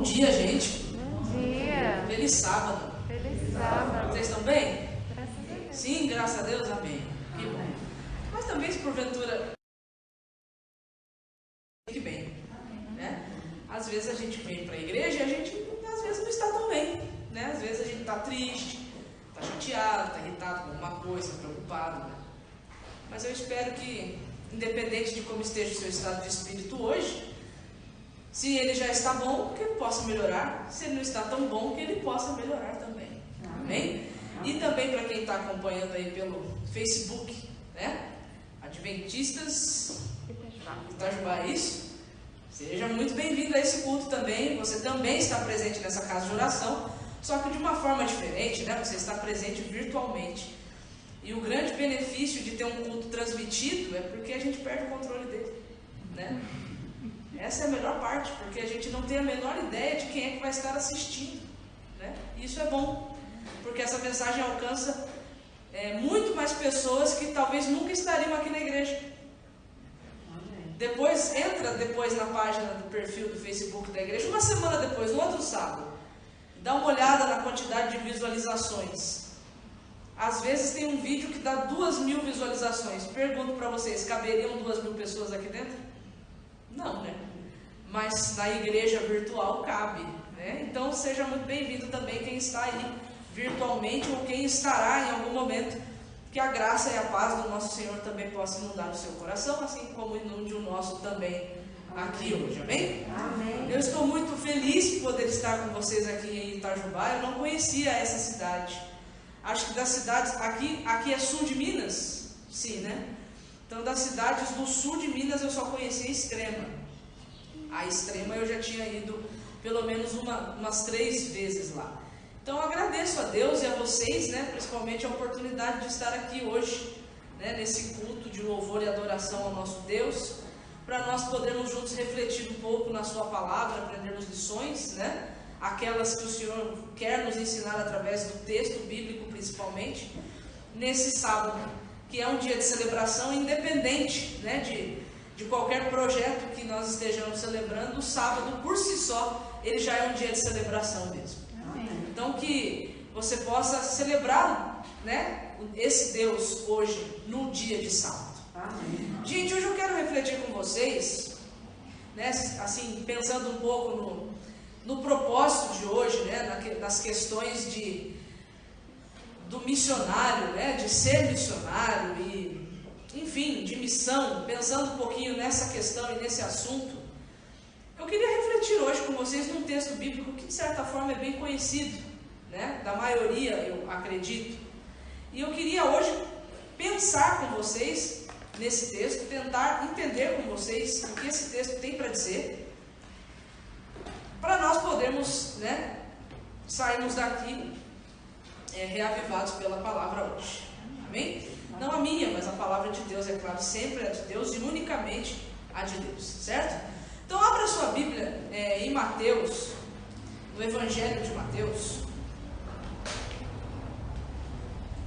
Bom dia, gente. Bom dia. Feliz sábado. Feliz sábado. Vocês estão bem? Graças a Deus. Sim, graças a Deus, amém. Que bom. Mas também, se porventura, que bem, né? Às vezes a gente vem para a igreja e a gente, às vezes, não está tão bem, né? Às vezes a gente está triste, está chateado, está irritado com alguma coisa, preocupado, né? Mas eu espero que, independente de como esteja o seu estado de espírito hoje, se ele já está bom, que ele possa melhorar. Se ele não está tão bom, que ele possa melhorar também. Amém? E também para quem está acompanhando aí pelo Facebook, né? Adventistas Itajubá, isso? Seja muito bem-vindo a esse culto também. Você também está presente nessa casa de oração, só que de uma forma diferente, né? Você está presente virtualmente. E o grande benefício de ter um culto transmitido é porque a gente perde o controle dele, né? Essa é a melhor parte, porque a gente não tem a menor ideia de quem é que vai estar assistindo, né? Isso é bom, porque essa mensagem alcança muito mais pessoas que talvez nunca estariam aqui na igreja. Entra depois na página do perfil do Facebook da igreja, uma semana depois, no outro sábado, dá uma olhada na quantidade de visualizações. Às vezes tem um vídeo que dá 2.000 visualizações. Pergunto para vocês, caberiam 2.000 pessoas aqui dentro? Não, né? Mas na igreja virtual cabe, né? Então seja muito bem-vindo também quem está aí virtualmente ou quem estará em algum momento. Que a graça e a paz do nosso Senhor também possa inundar o seu coração, assim como inunde o nosso também aqui hoje, amém? Amém. Eu estou muito feliz de poder estar com vocês aqui em Itajubá. Eu não conhecia essa cidade. Acho que das cidades, aqui é sul de Minas, sim, né? Então das cidades do sul de Minas eu só conhecia Extrema. A Extrema eu já tinha ido pelo menos umas 3 vezes lá. Então eu agradeço a Deus e a vocês, né, principalmente a oportunidade de estar aqui hoje, né, nesse culto de louvor e adoração ao nosso Deus, para nós podermos juntos refletir um pouco na sua palavra, aprendermos lições, né, aquelas que o Senhor quer nos ensinar através do texto bíblico principalmente, nesse sábado, que é um dia de celebração independente, né, de qualquer projeto que nós estejamos celebrando. O sábado por si só, ele já é um dia de celebração mesmo. Então que você possa celebrar, né, esse Deus hoje, no dia de sábado. Amém. Gente, hoje eu quero refletir com vocês, né, assim, pensando um pouco no propósito de hoje, né, nas questões do missionário, né, de ser missionário e, enfim, de missão, pensando um pouquinho nessa questão e nesse assunto. Eu queria refletir hoje com vocês num texto bíblico que de certa forma é bem conhecido, né, da maioria, eu acredito. E eu queria hoje pensar com vocês nesse texto, tentar entender com vocês o que esse texto tem para dizer, para nós podermos, né, sairmos daqui reavivados pela palavra hoje. Amém? Não a minha, mas a palavra de Deus, é claro, sempre a de Deus e unicamente a de Deus, certo? Então abra sua Bíblia em Mateus, no Evangelho de Mateus.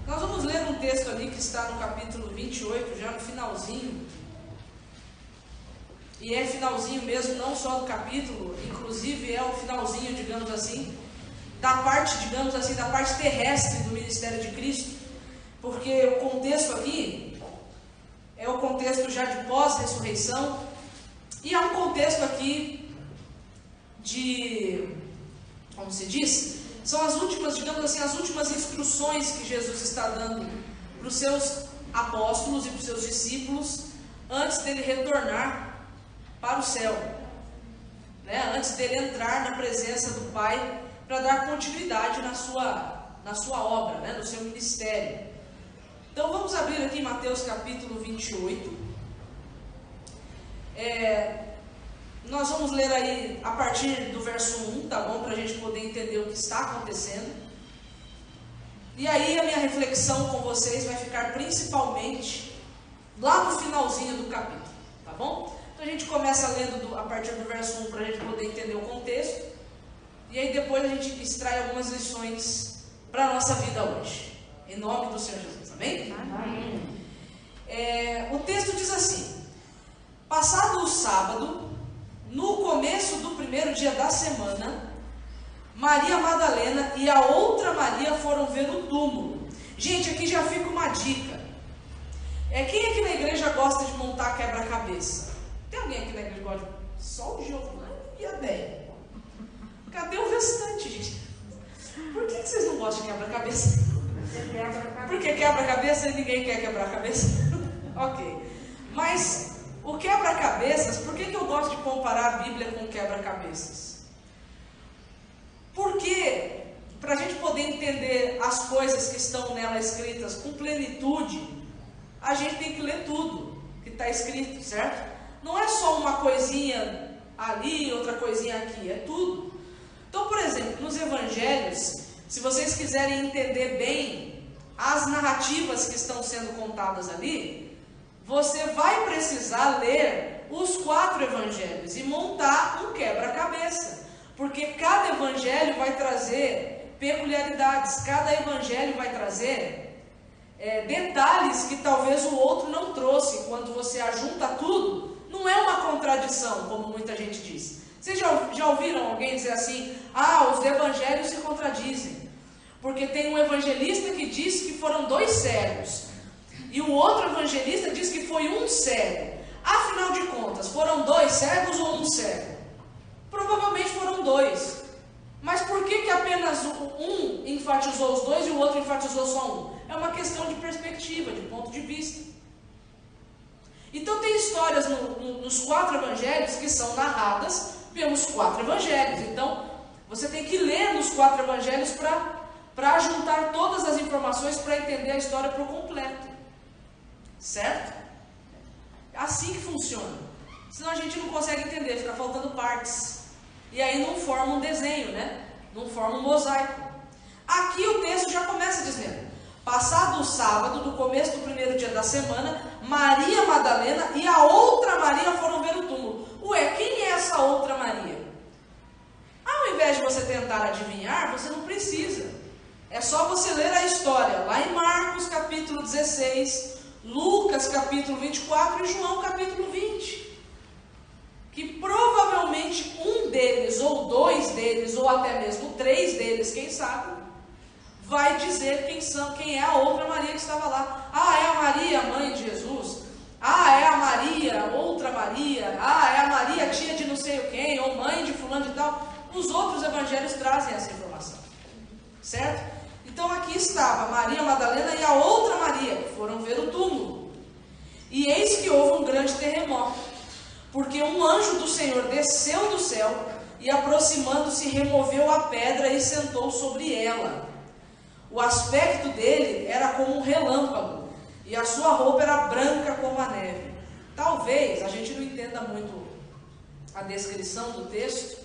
Nós vamos ler um texto ali que está no capítulo 28, já no finalzinho. E é finalzinho mesmo, não só do capítulo, inclusive é o finalzinho, digamos assim, da parte terrestre do ministério de Cristo. Porque o contexto aqui é o contexto já de pós-ressurreição. E há um contexto aqui como se diz, são as últimas, digamos assim, as últimas instruções que Jesus está dando para os seus apóstolos e para os seus discípulos antes dele retornar para o céu, né? Antes dele entrar na presença do Pai para dar continuidade na sua obra, né? No seu ministério. Então vamos abrir aqui Mateus capítulo 28. Nós vamos ler aí a partir do verso 1, tá bom? Para a gente poder entender o que está acontecendo. E aí a minha reflexão com vocês vai ficar principalmente lá no finalzinho do capítulo, tá bom? Então a gente começa lendo a partir do verso 1 para a gente poder entender o contexto. E aí depois a gente extrai algumas lições para a nossa vida hoje. Em nome do Senhor Jesus, amém? Amém. O texto diz assim: passado o sábado, no começo do primeiro dia da semana, Maria Madalena e a outra Maria foram ver o túmulo. Gente, aqui já fica uma dica. Quem aqui na igreja gosta de montar quebra-cabeça? Tem alguém aqui na igreja que gosta de... Só o Giovanni e a Déia. Cadê o restante, gente? Por que vocês não gostam de quebra-cabeça? Porque quebra-cabeça e ninguém quer quebrar-cabeça? Ok. Mas o quebra-cabeças, por que eu gosto de comparar a Bíblia com quebra-cabeças? Porque, para a gente poder entender as coisas que estão nela escritas com plenitude, a gente tem que ler tudo que está escrito, certo? Não é só uma coisinha ali, outra coisinha aqui, é tudo. Então, por exemplo, nos evangelhos, se vocês quiserem entender bem as narrativas que estão sendo contadas ali, você vai precisar ler os 4 evangelhos e montar um quebra-cabeça, porque cada evangelho vai trazer peculiaridades, cada evangelho vai trazer detalhes que talvez o outro não trouxe. Quando você ajunta tudo, não é uma contradição, como muita gente diz. Vocês já ouviram alguém dizer assim: os evangelhos se contradizem, porque tem um evangelista que diz que foram 2 cegos, e o outro evangelista diz que foi 1 cego. Afinal de contas, foram 2 cegos ou 1 cego? Provavelmente foram 2. Mas por que apenas um enfatizou os 2 e o outro enfatizou só 1? É uma questão de perspectiva, de ponto de vista. Então tem histórias nos 4 evangelhos que são narradas pelos 4 evangelhos. Então você tem que ler nos 4 evangelhos para juntar todas as informações para entender a história por completo. Certo? É assim que funciona. Senão a gente não consegue entender, fica faltando partes. E aí não forma um desenho, né? Não forma um mosaico. Aqui o texto já começa dizendo: passado o sábado, do começo do primeiro dia da semana, Maria Madalena e a outra Maria foram ver o túmulo. Ué, quem é essa outra Maria? Ao invés de você tentar adivinhar, você não precisa. É só você ler a história lá em Marcos capítulo 16, Lucas capítulo 24 e João capítulo 20. Que provavelmente um deles, ou 2 deles, ou até mesmo 3 deles, quem sabe, vai dizer quem é a outra Maria que estava lá. É a Maria, mãe de Jesus. É a Maria, outra Maria. É a Maria, tia de não sei o quem, ou mãe de fulano e tal. Os outros evangelhos trazem essa informação. Certo? Então aqui estava Maria Madalena e a outra Maria, que foram ver o túmulo. E eis que houve um grande terremoto, porque um anjo do Senhor desceu do céu e, aproximando-se, removeu a pedra e sentou sobre ela. O aspecto dele era como um relâmpago, e a sua roupa era branca como a neve. Talvez a gente não entenda muito a descrição do texto,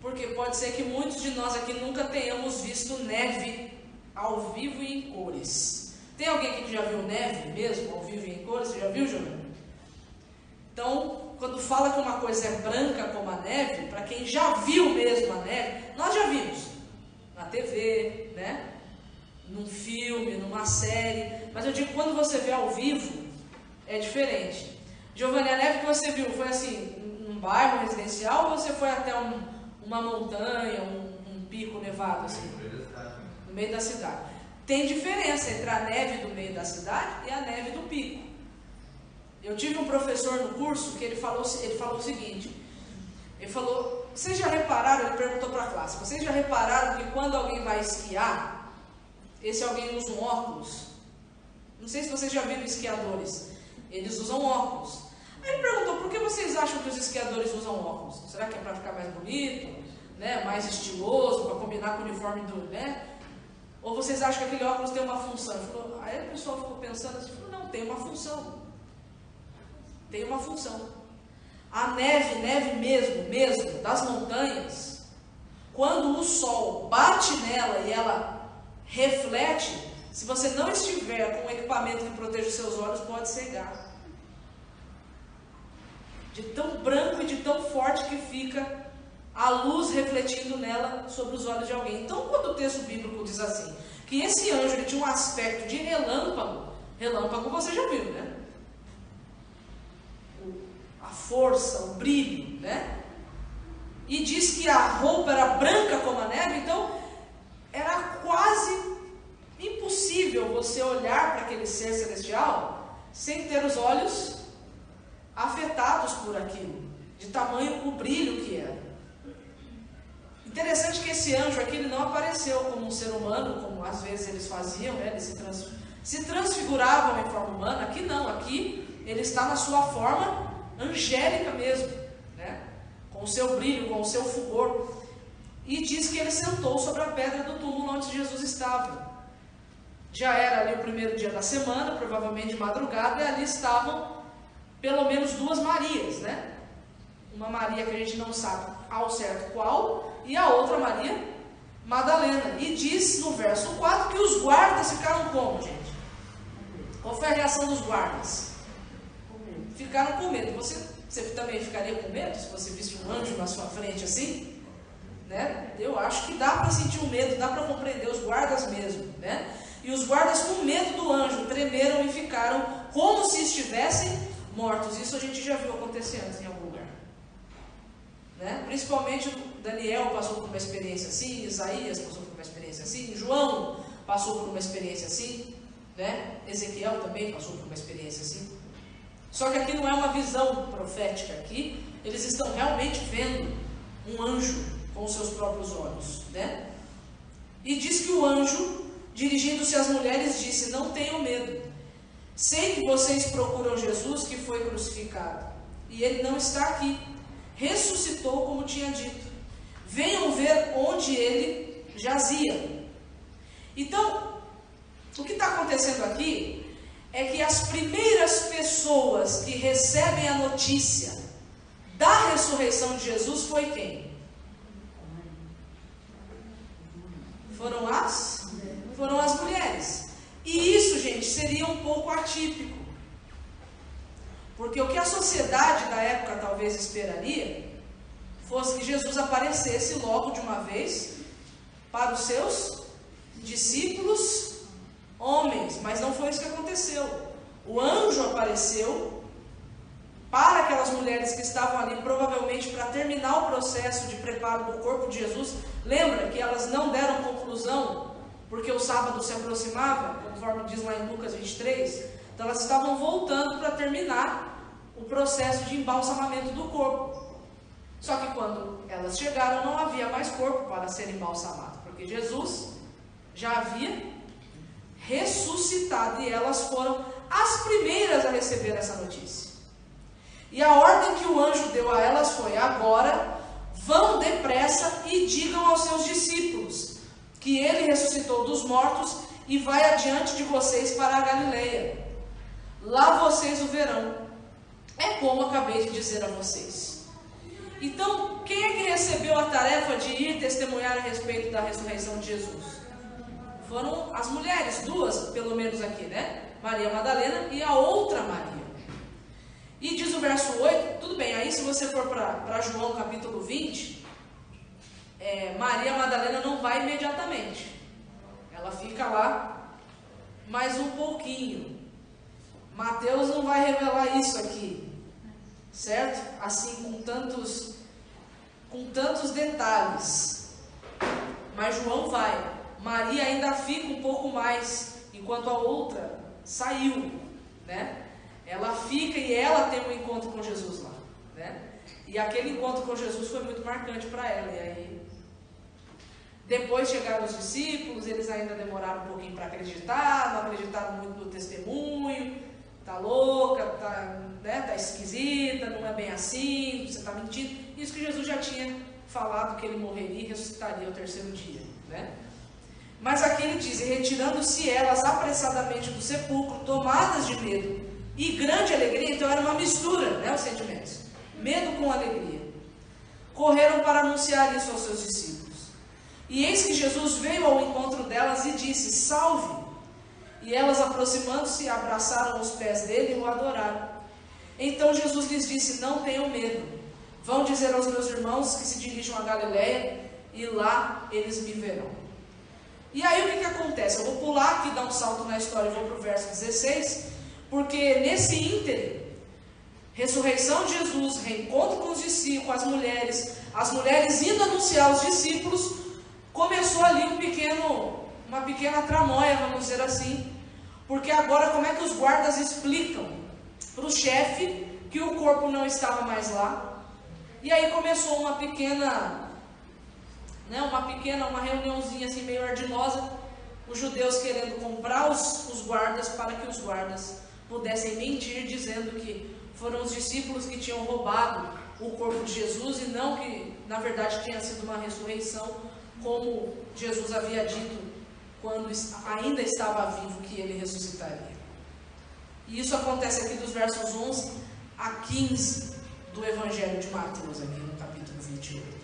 porque pode ser que muitos de nós aqui nunca tenhamos visto neve ao vivo e em cores. Tem alguém aqui que já viu neve mesmo, ao vivo e em cores? Você já viu, Giovanni? Então, quando fala que uma coisa é branca como a neve, para quem já viu mesmo a neve, nós já vimos na TV, né? Num filme, numa série, mas eu digo, quando você vê ao vivo, é diferente. Giovanni, a neve que você viu foi assim, num bairro residencial, ou você foi até uma montanha, um pico nevado assim? No meio da cidade. Tem diferença entre a neve do meio da cidade e a neve do pico. Eu tive um professor no curso que ele falou o seguinte, ele falou, vocês já repararam, ele perguntou para a classe, vocês já repararam que quando alguém vai esquiar, esse alguém usa um óculos? Não sei se vocês já viram esquiadores, eles usam óculos. Aí ele perguntou, por que vocês acham que os esquiadores usam óculos? Será que é para ficar mais bonito, né, mais estiloso, para combinar com o uniforme do, né? Ou vocês acham que aquele óculos tem uma função? Ele falou, aí o pessoal ficou pensando assim, não, tem uma função. Tem uma função. A neve mesmo, das montanhas, quando o sol bate nela e ela reflete, se você não estiver com um equipamento que proteja os seus olhos, pode cegar. De tão branco e de tão forte que fica a luz refletindo nela sobre os olhos de alguém. Então, quando o texto bíblico diz assim, que esse anjo ele tinha um aspecto de relâmpago você já viu, né? a força, o brilho, né? E diz que a roupa era branca como a neve, então era quase impossível você olhar para aquele ser celestial sem ter os olhos afetados por aquilo, de tamanho o brilho que era. Interessante que esse anjo aqui, ele não apareceu como um ser humano, como às vezes eles faziam, né? Eles se transfiguravam em forma humana. Aqui não, aqui ele está na sua forma angélica mesmo, né? Com o seu brilho, com o seu fulgor. E diz que ele sentou sobre a pedra do túmulo onde Jesus estava. Já era ali o primeiro dia da semana, provavelmente de madrugada, e ali estavam pelo menos duas Marias, né? Uma Maria que a gente não sabe ao certo qual, e a outra Maria Madalena. E diz no verso 4 que os guardas ficaram como, gente? Qual foi a reação dos guardas? Ficaram com medo. Você também ficaria com medo se você visse um anjo na sua frente assim? Né? Eu acho que dá para sentir o medo, dá para compreender os guardas mesmo, né? E os guardas, com medo do anjo, tremeram e ficaram como se estivessem mortos. Isso a gente já viu acontecer antes em algum lugar, né? Principalmente Daniel passou por uma experiência assim, Isaías passou por uma experiência assim, João passou por uma experiência assim, né? Ezequiel também passou por uma experiência assim. Só que aqui não é uma visão profética, aqui eles estão realmente vendo um anjo com os seus próprios olhos, né? E diz que o anjo, dirigindo-se às mulheres, disse: não tenham medo, sei que vocês procuram Jesus que foi crucificado, e ele não está aqui, ressuscitou como tinha dito, venham ver onde ele jazia. Então, o que está acontecendo aqui é que as primeiras pessoas que recebem a notícia da ressurreição de Jesus foi quem? Foram as mulheres. E isso, gente, seria um pouco atípico, porque o que a sociedade da época talvez esperaria fosse que Jesus aparecesse logo de uma vez para os seus discípulos homens, mas não foi isso que aconteceu. O anjo apareceu para aquelas mulheres que estavam ali, provavelmente para terminar o processo de preparo do corpo de Jesus. Lembra que elas não deram conclusão, porque o sábado se aproximava, conforme diz lá em Lucas 23, então elas estavam voltando para terminar o processo de embalsamamento do corpo. Só que quando elas chegaram, não havia mais corpo para ser embalsamado, porque Jesus já havia ressuscitado, e elas foram as primeiras a receber essa notícia. E a ordem que o anjo deu a elas foi: agora vão depressa e digam aos seus discípulos que ele ressuscitou dos mortos e vai adiante de vocês para a Galileia. Lá vocês o verão. É como acabei de dizer a vocês. Então, quem é que recebeu a tarefa de ir testemunhar a respeito da ressurreição de Jesus? Foram as mulheres, duas pelo menos aqui, né? Maria Madalena e a outra Maria. E diz o verso 8, tudo bem, aí se você for para João capítulo 20, Maria Madalena não vai imediatamente. Ela fica lá mais um pouquinho. Mateus não vai revelar isso aqui, certo? Assim, com tantos detalhes. Mas João vai. Maria ainda fica um pouco mais, enquanto a outra saiu, né? Ela fica e ela tem um encontro com Jesus lá, né? E aquele encontro com Jesus foi muito marcante para ela. E aí, depois chegaram os discípulos, eles ainda demoraram um pouquinho para acreditar, não acreditaram muito no testemunho. Tá louca, tá esquisita, não é bem assim, você está mentindo. Isso que Jesus já tinha falado, que ele morreria e ressuscitaria ao terceiro dia, né? Mas aqui ele diz: e retirando-se elas apressadamente do sepulcro, tomadas de medo e grande alegria. Então era uma mistura, né, os sentimentos, medo com alegria, correram para anunciar isso aos seus discípulos. E eis que Jesus veio ao encontro delas e disse: salve! E elas, aproximando-se, abraçaram os pés dele e o adoraram. Então Jesus lhes disse: não tenham medo, vão dizer aos meus irmãos que se dirijam a Galileia, e lá eles me verão. E aí o que acontece? Eu vou pular aqui, dar um salto na história e vou para o verso 16, porque nesse ínterim, Ressurreição de Jesus, reencontro com os discípulos, com as mulheres indo anunciar aos discípulos, começou ali uma pequena tramóia, vamos dizer assim, porque agora como é que os guardas explicam para o chefe que o corpo não estava mais lá? E aí começou uma reuniãozinha assim meio ardilosa, os judeus querendo comprar os guardas para que os guardas pudessem mentir, dizendo que foram os discípulos que tinham roubado o corpo de Jesus e não que na verdade tinha sido uma ressurreição, como Jesus havia dito quando ainda estava vivo, que ele ressuscitaria. E isso acontece aqui dos versos 11 a 15 do Evangelho de Mateus, aqui no capítulo 28.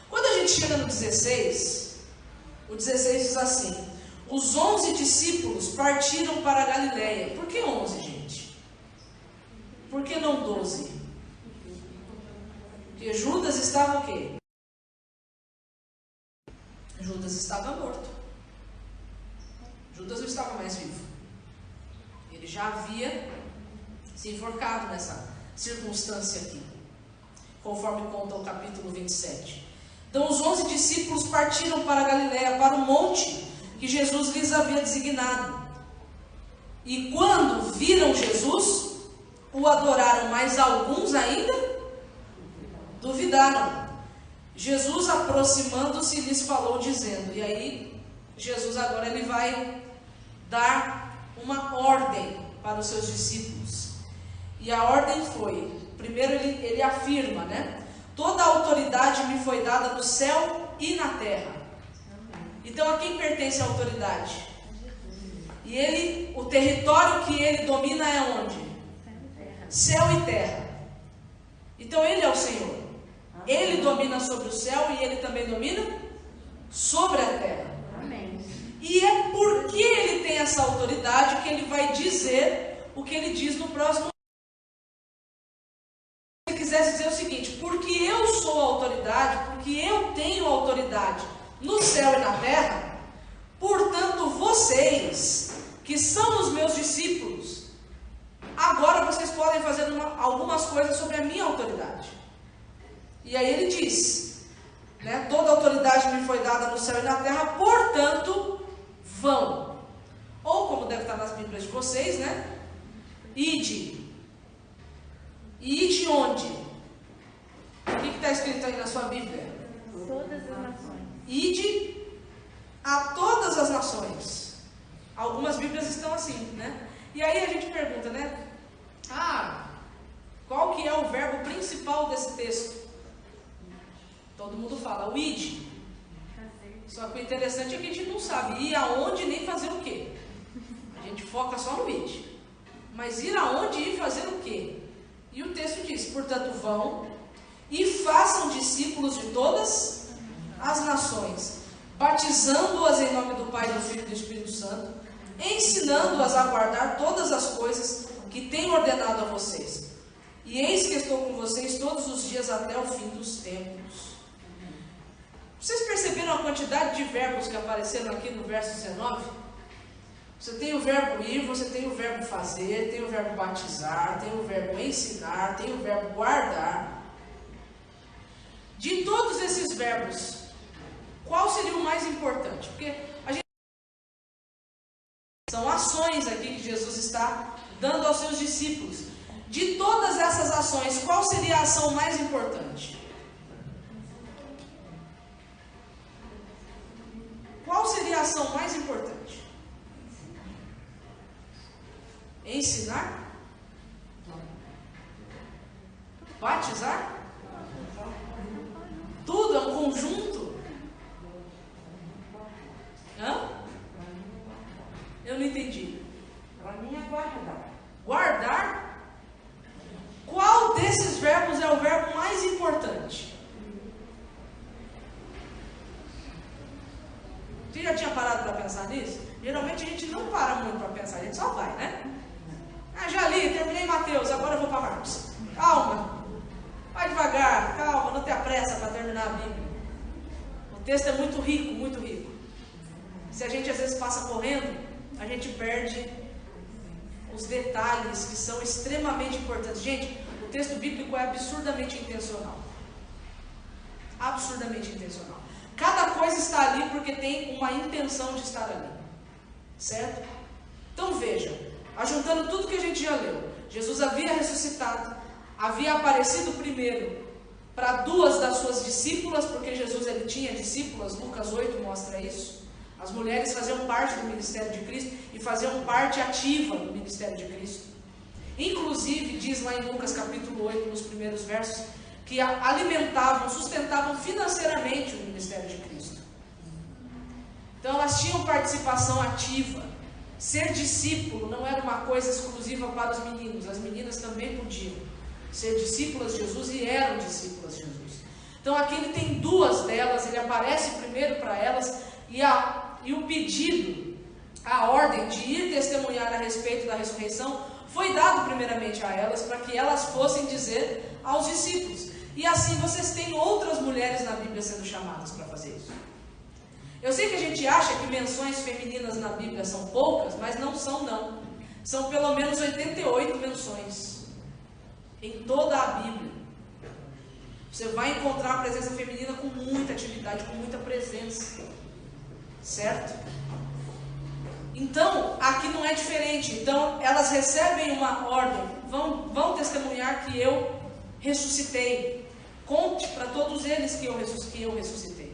Quando a gente chega no 16, o 16 diz assim: os 11 discípulos partiram para a Galileia. Por que 11, gente? Por que não 12? Porque Judas estava o quê? Judas estava morto. Judas não estava mais vivo. Ele já havia se enforcado nessa circunstância aqui, conforme conta o capítulo 27. Então os 11 discípulos partiram para a Galileia, para o monte que Jesus lhes havia designado. E quando viram Jesus, o adoraram, mas alguns ainda duvidaram. Jesus, aproximando-se, lhes falou, dizendo, e aí Jesus agora ele vai dar uma ordem para os seus discípulos. E a ordem foi, primeiro ele afirma, né? Toda a autoridade me foi dada no céu e na terra. Então a quem pertence a autoridade? E o território que ele domina é onde? Céu e terra. Então ele é o Senhor. Ele domina sobre o céu e ele também domina sobre a terra. Amém. E é porque ele tem essa autoridade que ele vai dizer o que ele diz no próximo. Se ele quisesse dizer o seguinte: porque eu sou a autoridade, porque eu tenho autoridade no céu e na terra, portanto vocês, que são os meus discípulos, agora vocês podem fazer algumas coisas sobre a minha autoridade. E aí ele diz, né, toda autoridade me foi dada no céu e na terra, portanto, vão. Ou como deve estar nas Bíblias de vocês, né? Ide. E ide onde? O que está escrito aí na sua Bíblia? Todas as nações. Ide a todas as nações. Algumas Bíblias estão assim, né? E aí a gente pergunta, né? Qual que é o verbo principal desse texto? Todo mundo fala o ide. Só que o interessante é que a gente não sabe ir aonde nem fazer o quê. A gente foca só no ide. Mas ir aonde e ir fazer o quê? E o texto diz, portanto, vão e façam discípulos de todas as nações, batizando-as em nome do Pai, do Filho e do Espírito Santo, ensinando-as a guardar todas as coisas que tenho ordenado a vocês. E eis que estou com vocês todos os dias até o fim dos tempos. Vocês perceberam a quantidade de verbos que apareceram aqui no verso 19? Você tem o verbo ir, você tem o verbo fazer, tem o verbo batizar, tem o verbo ensinar, tem o verbo guardar. De todos esses verbos, qual seria o mais importante? Porque são ações aqui que Jesus está dando aos seus discípulos. De todas essas ações, qual seria a ação mais importante? Qual seria a ação mais importante? Ensinar? Batizar? Tudo é um conjunto? Eu não entendi. Para mim é guardar. Guardar? Qual desses verbos é o verbo mais importante? Você já tinha parado para pensar nisso? Geralmente a gente não para muito para pensar, a gente só vai, né? Já li, terminei Mateus, agora eu vou para Marcos. Calma, vai devagar, calma, não tenha pressa para terminar a Bíblia. O texto é muito rico, muito rico. Se a gente às vezes passa correndo, a gente perde os detalhes que são extremamente importantes. Gente, o texto bíblico é absurdamente intencional. Absurdamente intencional. Cada coisa está ali porque tem uma intenção de estar ali. Certo? Então veja, ajuntando tudo que a gente já leu, Jesus havia ressuscitado, havia aparecido primeiro para 2 das suas discípulas, porque Jesus ele tinha discípulas, Lucas 8 mostra isso. As mulheres faziam parte do ministério de Cristo e faziam parte ativa do ministério de Cristo. Inclusive, diz lá em Lucas capítulo 8, nos primeiros versos, que alimentavam, sustentavam financeiramente o ministério de Cristo. Então elas tinham participação ativa. Ser discípulo não era uma coisa exclusiva para os meninos, as meninas também podiam ser discípulas de Jesus e eram discípulas de Jesus. Então aqui ele tem 2 delas, ele aparece primeiro para elas e o pedido, a ordem de ir testemunhar a respeito da ressurreição foi dado primeiramente a elas para que elas fossem dizer aos discípulos. E assim vocês têm outras mulheres na Bíblia sendo chamadas para fazer isso. Eu sei que a gente acha que menções femininas na Bíblia são poucas, mas não são não. São pelo menos 88 menções em toda a Bíblia. Você vai encontrar a presença feminina com muita atividade, com muita presença. Certo? Então, aqui não é diferente. Então, elas recebem uma ordem. Vão testemunhar que eu ressuscitei. Conte para todos eles que eu ressuscitei.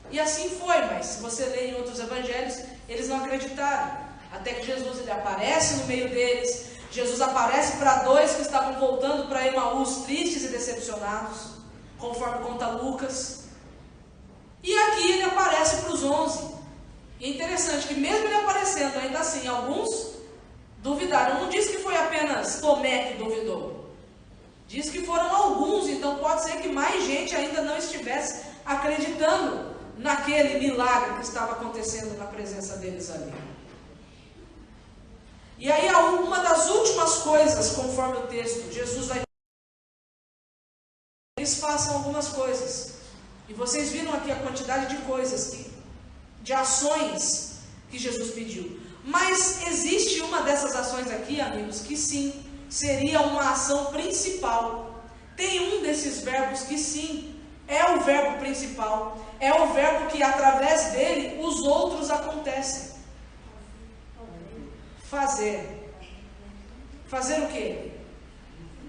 E assim foi, mas se você lê em outros evangelhos, eles não acreditaram. Até que Jesus ele aparece no meio deles. Jesus aparece para 2 que estavam voltando para Emaús, tristes e decepcionados, conforme conta Lucas. E aqui ele aparece para os 11. E é interessante que mesmo ele aparecendo, ainda assim, alguns duvidaram. Não diz que foi apenas Tomé que duvidou. Diz que foram alguns, então pode ser que mais gente ainda não estivesse acreditando naquele milagre que estava acontecendo na presença deles ali. E aí uma das últimas coisas, conforme o texto, Jesus vai... Eles façam algumas coisas. E vocês viram aqui a quantidade de coisas, de ações que Jesus pediu. Mas existe uma dessas ações aqui, amigos, que sim, seria uma ação principal. Tem um desses verbos que sim, é o verbo principal. É o verbo que através dele os outros acontecem. Fazer. Fazer o quê?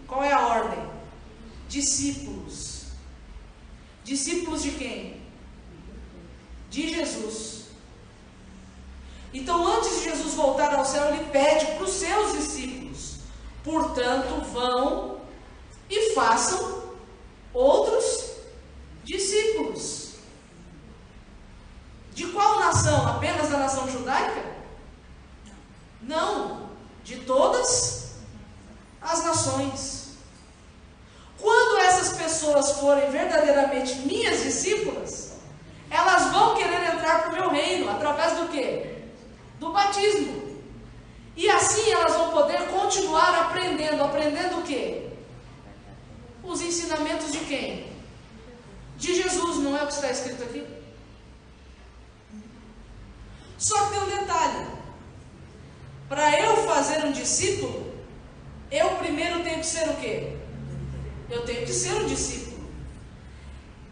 Qual é a ordem? Discípulos. Discípulos de quem? De Jesus. Então, antes de Jesus voltar ao céu, ele pede para os seus discípulos: portanto, vão e façam outros discípulos. De qual nação? Apenas da nação judaica? Não, de todas as nações. Quando essas pessoas forem verdadeiramente minhas discípulas, elas vão querer entrar para o meu reino, através do quê? Do batismo. E assim elas vão poder continuar aprendendo. Aprendendo o quê? Os ensinamentos de quem? De Jesus, não é o que está escrito aqui? Só que tem um detalhe. Para eu fazer um discípulo, eu primeiro tenho que ser o quê? Eu tenho que ser um discípulo.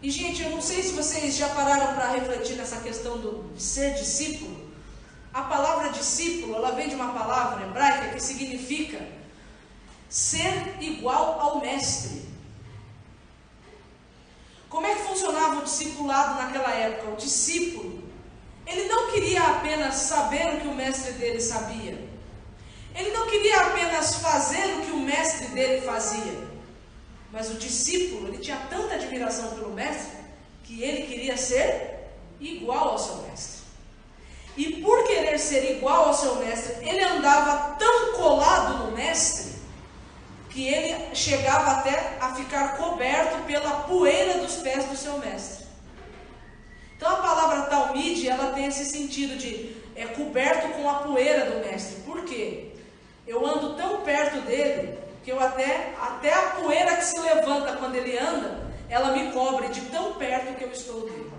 E gente, eu não sei se vocês já pararam para refletir nessa questão de ser discípulo. A palavra discípulo, ela vem de uma palavra hebraica que significa ser igual ao mestre. Como é que funcionava o discipulado naquela época? O discípulo, ele não queria apenas saber o que o mestre dele sabia. Ele não queria apenas fazer o que o mestre dele fazia. Mas o discípulo, ele tinha tanta admiração pelo mestre, que ele queria ser igual ao seu mestre. E por querer ser igual ao seu mestre, ele andava tão colado no mestre, que ele chegava até a ficar coberto pela poeira dos pés do seu mestre. Então a palavra talmide, ela tem esse sentido de coberto com a poeira do mestre. Por quê? Eu ando tão perto dele, que eu até a poeira que se levanta quando ele anda, ela me cobre de tão perto que eu estou dele.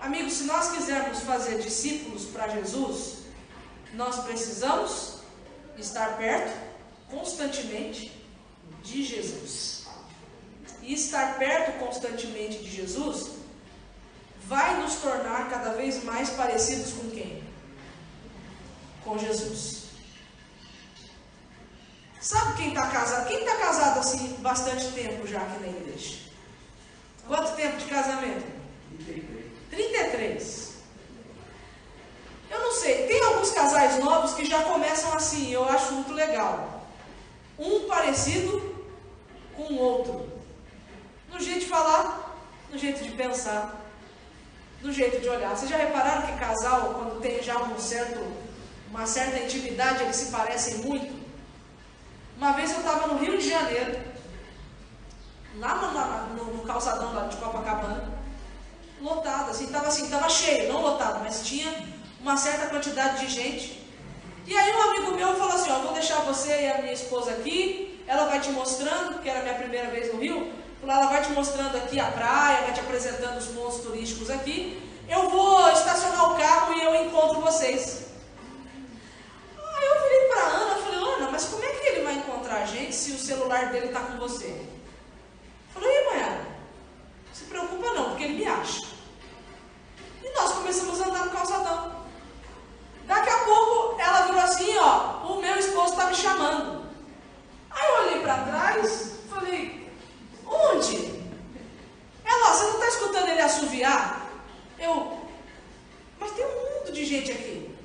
Amigos, se nós quisermos fazer discípulos para Jesus, Nós precisamos estar perto constantemente de Jesus. E estar perto constantemente de Jesus vai nos tornar cada vez mais parecidos com quem? Com Jesus. Sabe quem está casado? Quem está casado assim bastante tempo já aqui na igreja? Quanto tempo de casamento? 33. Eu não sei, tem alguns casais novos que já começam assim, eu acho muito legal. Um parecido com o outro. No jeito de falar, no jeito de pensar, no jeito de olhar. Vocês já repararam que casal, quando tem já uma certa intimidade, eles se parecem muito? Uma vez eu estava no Rio de Janeiro, lá no calçadão lá de Copacabana, lotado, estava cheio, não lotado, mas tinha uma certa quantidade de gente. E aí um amigo meu falou assim, vou deixar você e a minha esposa aqui, ela vai te mostrando, que era a minha primeira vez no Rio, ela vai te mostrando aqui a praia, vai te apresentando os pontos turísticos aqui, eu vou estacionar o carro e eu encontro vocês. Aí eu virei para a Ana, falei, Ana, mas como é que ele vai encontrar a gente se o celular dele está com você? Falei, e Maiara, não se preocupa não, porque ele me acha. E nós começamos a andar no calçadão. Daqui a pouco ela virou assim, o meu esposo está me chamando. Aí eu olhei para trás, falei, onde? Ela, você não está escutando ele assoviar? Mas tem um mundo de gente aqui.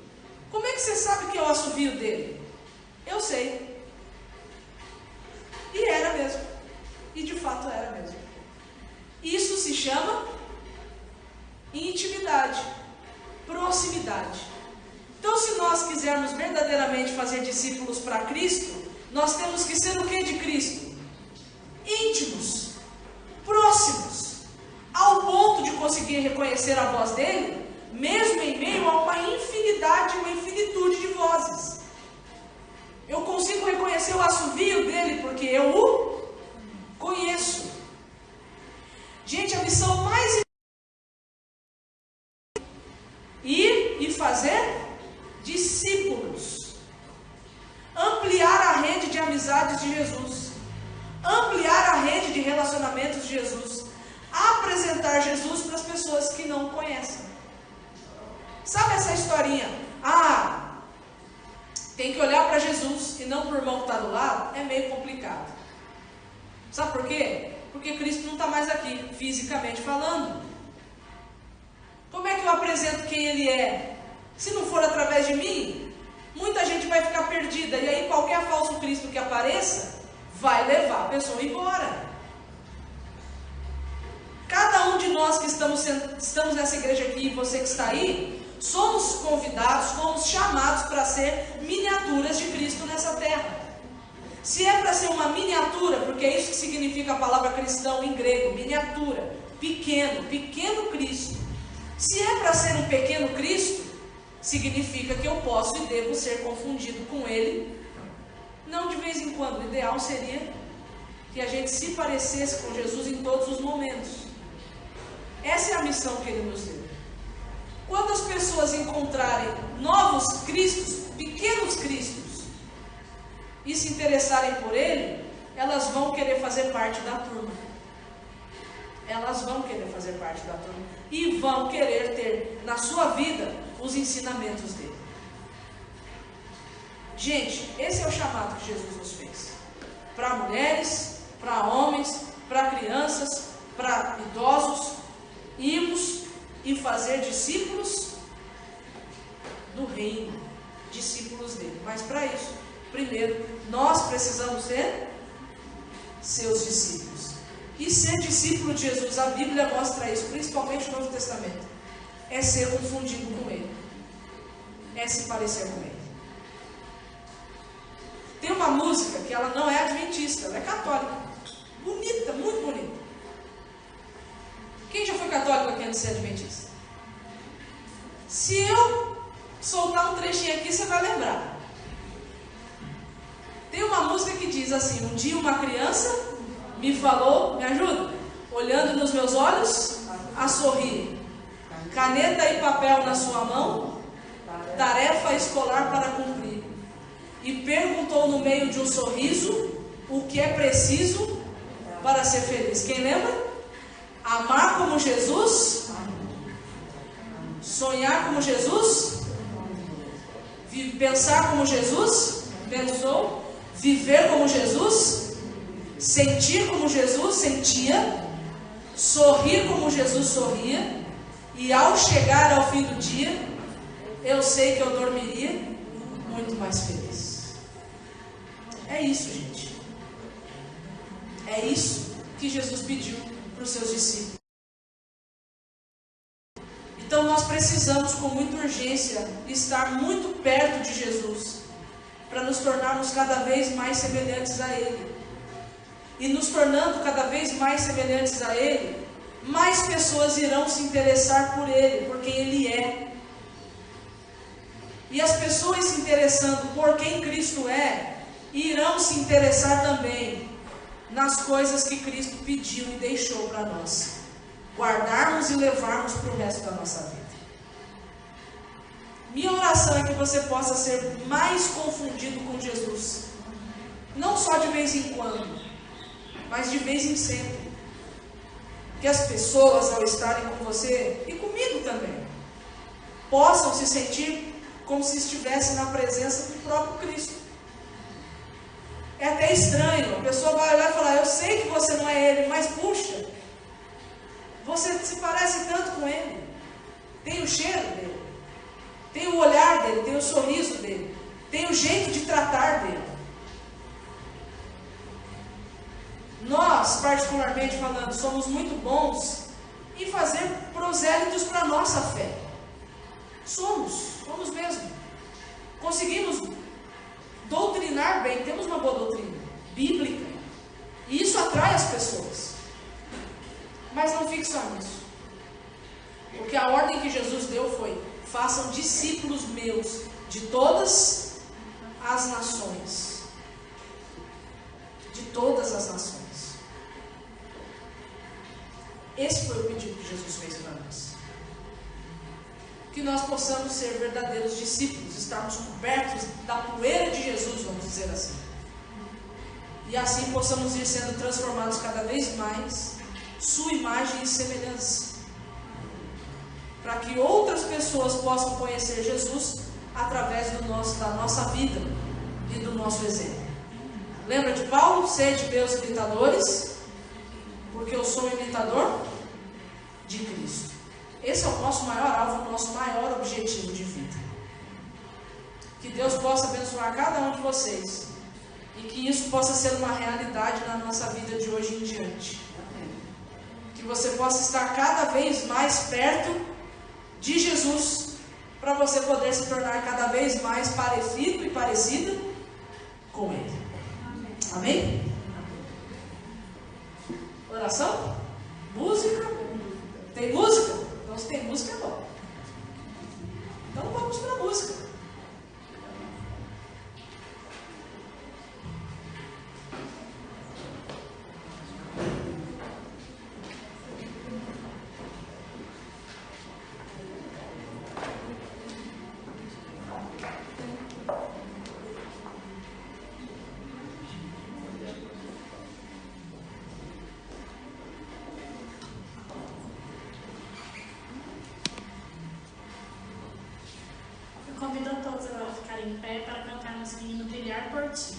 Como é que você sabe que é o assovio dele? Eu sei. E era mesmo. E de fato era mesmo. Isso se chama intimidade, proximidade. Então, se nós quisermos verdadeiramente fazer discípulos para Cristo, nós temos que ser o que de Cristo? Íntimos, próximos, ao ponto de conseguir reconhecer a voz dele, mesmo em meio a uma infinidade, uma infinitude de vozes. Eu consigo reconhecer o assovio dele porque eu o conheço. Gente, a missão mais ir e fazer discípulos, ampliar a rede de amizades de Jesus, ampliar a rede de relacionamentos de Jesus, apresentar Jesus para as pessoas que não conhecem. Sabe essa historinha? Tem que olhar para Jesus e não para o irmão que está do lado? É meio complicado. Sabe por quê? Porque Cristo não está mais aqui, fisicamente falando. Como é que eu apresento quem Ele é? Se não for através de mim, muita gente vai ficar perdida. E aí qualquer falso Cristo que apareça, vai levar a pessoa embora. Cada um de nós que estamos nessa igreja aqui, você que está aí, somos convidados, fomos chamados para ser miniaturas de Cristo nessa terra. Se é para ser uma miniatura, porque é isso que significa a palavra cristão em grego, miniatura, pequeno Cristo. Se é para ser um pequeno Cristo, significa que eu posso e devo ser confundido com Ele, não de vez em quando. O ideal seria que a gente se parecesse com Jesus em todos os momentos. Essa é a missão que Ele nos deu. Quando as pessoas encontrarem novos Cristos, pequenos Cristos, e se interessarem por Ele, elas vão querer fazer parte da turma. Elas vão querer fazer parte da turma. E vão querer ter na sua vida os ensinamentos dele. Gente, esse é o chamado que Jesus nos fez. Para mulheres, para homens, para crianças, para idosos, irmos e fazer discípulos do reino, discípulos dele. Mas para isso, primeiro, nós precisamos ser seus discípulos. E ser discípulo de Jesus, a Bíblia mostra isso, principalmente no Novo Testamento, é ser confundido com Ele, é se parecer com Ele. Tem uma música que ela não é adventista, ela é católica, bonita, muito bonita. Quem já foi católico aqui antes de ser adventista? Se eu soltar um trechinho aqui, você vai lembrar. Tem uma música que diz assim: um dia uma criança me falou, me ajuda, olhando nos meus olhos, a sorrir, caneta e papel na sua mão, tarefa etapa escolar para cumprir. E perguntou no meio de um sorriso o que é preciso para ser feliz. Quem lembra? Amar como Jesus, sonhar como Jesus, pensar como Jesus pensou, viver como Jesus, sentir como Jesus sentia, sorrir como Jesus sorria, e ao chegar ao fim do dia, eu sei que eu dormiria muito mais feliz. É isso, gente. É isso que Jesus pediu para os seus discípulos. Então nós precisamos com muita urgência estar muito perto de Jesus, para nos tornarmos cada vez mais semelhantes a Ele. E nos tornando cada vez mais semelhantes a Ele, mais pessoas irão se interessar por Ele, por quem Ele é. E as pessoas se interessando por quem Cristo é, irão se interessar também nas coisas que Cristo pediu e deixou para nós guardarmos e levarmos para o resto da nossa vida. Minha oração é que você possa ser mais confundido com Jesus, não só de vez em quando, mas de vez em sempre. Que as pessoas, ao estarem com você, e comigo também, possam se sentir como se estivessem na presença do próprio Cristo. É até estranho, a pessoa vai olhar e falar: eu sei que você não é Ele, mas puxa, você se parece tanto com Ele. Tem o cheiro dele, tem o olhar dele, tem o sorriso dele, tem o jeito de tratar dele. Nós, particularmente falando, somos muito bons em fazer prosélitos para a nossa fé. Somos mesmo. Conseguimos doutrinar bem, temos uma boa doutrina bíblica, e isso atrai as pessoas. Mas não fique só nisso, porque a ordem que Jesus deu foi: façam discípulos meus de todas as nações. De todas as nações. Esse foi o pedido que Jesus fez para nós. Que nós possamos ser verdadeiros discípulos, estarmos cobertos da poeira de Jesus, vamos dizer assim. E assim possamos ir sendo transformados cada vez mais, sua imagem e semelhança. Para que outras pessoas possam conhecer Jesus através da nossa vida e do nosso exemplo. Lembra de Paulo? Sede meus imitadores, porque eu sou imitador de Cristo. Esse é o nosso maior alvo, o nosso maior objetivo de vida. Que Deus possa abençoar cada um de vocês, e que isso possa ser uma realidade na nossa vida de hoje em diante. Que você possa estar cada vez mais perto de Jesus, para você poder se tornar cada vez mais parecido e parecida com Ele. Amém? Oração? Música? Tem música? Então, se tem música, é bom. Então vamos para a música. Convido a todos agora a ficarem em pé para cantarmos o hino Brilhar por Ti.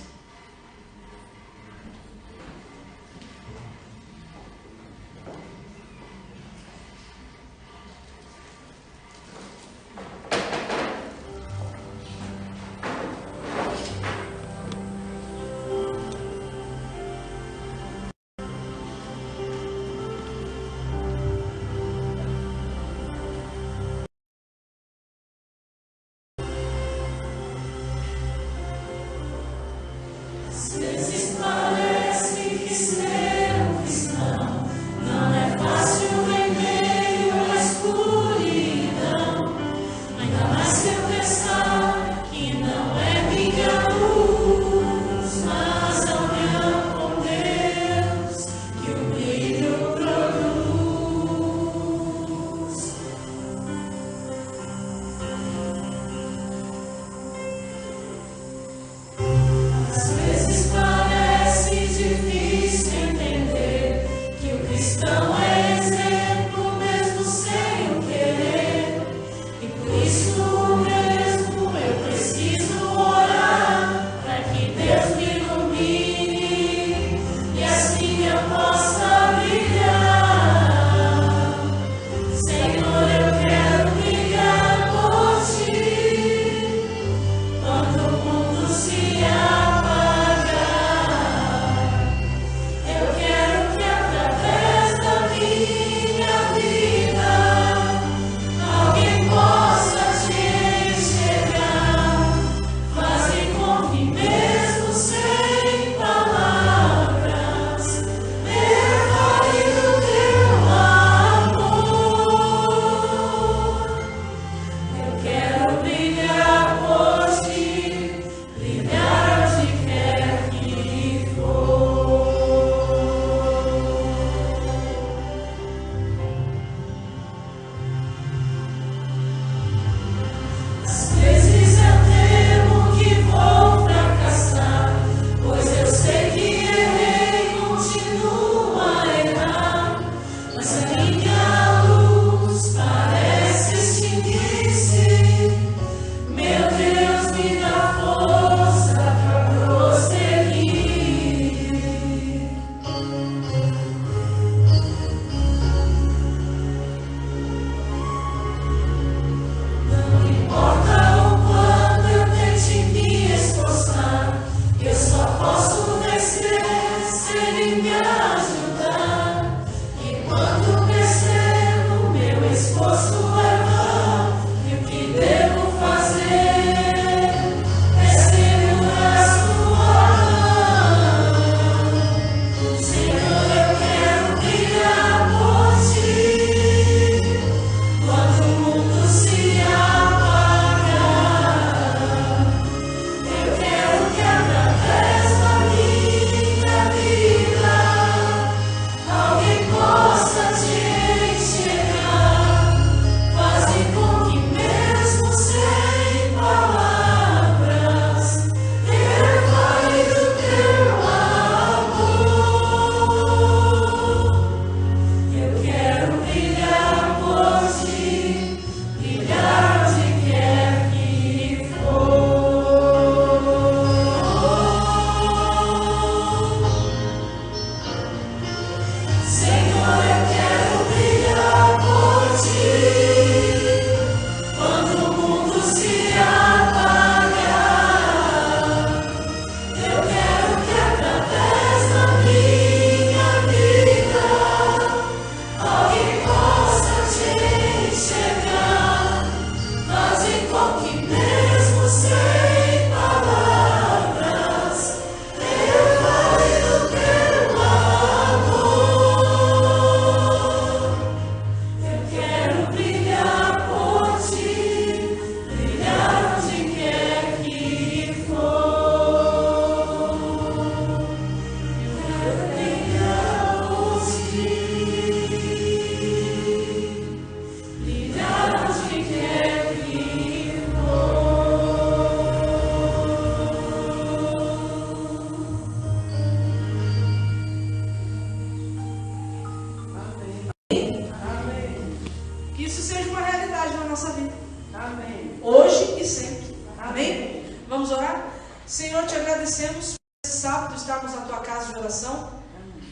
Senhor, te agradecemos por esse sábado estarmos na tua casa de oração,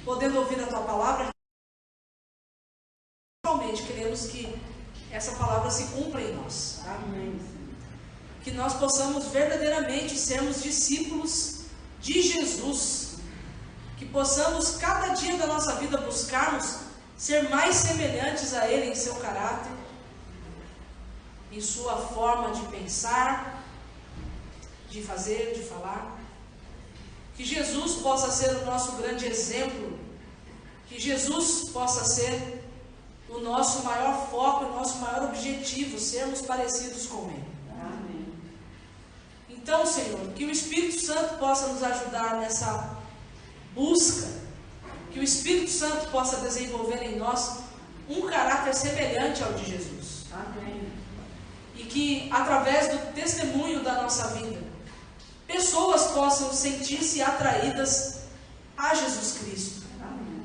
podendo ouvir a tua palavra. Realmente queremos que essa palavra se cumpra em nós. Amém. Que nós possamos verdadeiramente sermos discípulos de Jesus. Que possamos cada dia da nossa vida buscarmos ser mais semelhantes a Ele em seu caráter, em sua forma de pensar, de fazer, de falar. Que Jesus possa ser o nosso grande exemplo. Que Jesus possa ser o nosso maior foco, o nosso maior objetivo, sermos parecidos com Ele. Amém. Então, Senhor, que o Espírito Santo possa nos ajudar nessa busca, que o Espírito Santo possa desenvolver em nós um caráter semelhante ao de Jesus. Amém. E que, através do testemunho da nossa vida, pessoas possam sentir-se atraídas a Jesus Cristo. Amém.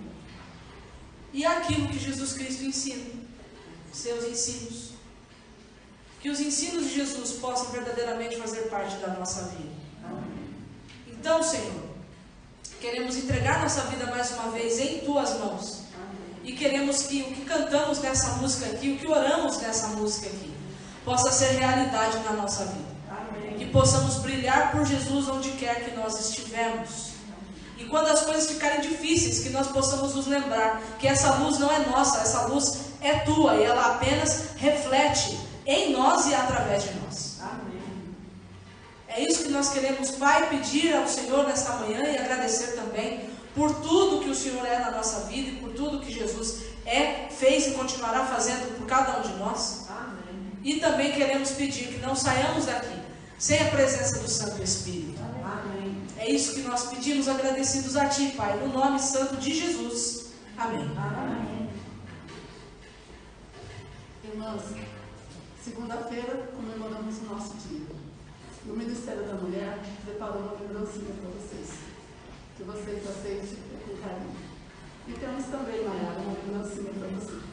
E aquilo que Jesus Cristo ensina, seus ensinos. Que os ensinos de Jesus possam verdadeiramente fazer parte da nossa vida. Amém. Então, Senhor, queremos entregar nossa vida mais uma vez em Tuas mãos. Amém. E queremos que o que cantamos nessa música aqui, o que oramos nessa música aqui, possa ser realidade na nossa vida. Amém. Que possamos brilhar por Jesus onde quer que nós estivermos. E quando as coisas ficarem difíceis, que nós possamos nos lembrar que essa luz não é nossa, essa luz é Tua, e ela apenas reflete em nós e através de nós. Amém. É isso que nós queremos, Pai, pedir ao Senhor nesta manhã e agradecer também por tudo que o Senhor é na nossa vida e por tudo que Jesus fez e continuará fazendo por cada um de nós. Amém. E também queremos pedir que não saiamos daqui sem a presença do Santo Espírito. Amém. É isso que nós pedimos, agradecidos a Ti, Pai, no nome santo de Jesus. Amém. Amém. Irmãs, segunda-feira comemoramos o nosso dia. E o Ministério da Mulher preparou uma lembrancinha para vocês, que vocês aceitem com carinho. E temos também, Maiara, uma lembrancinha para vocês.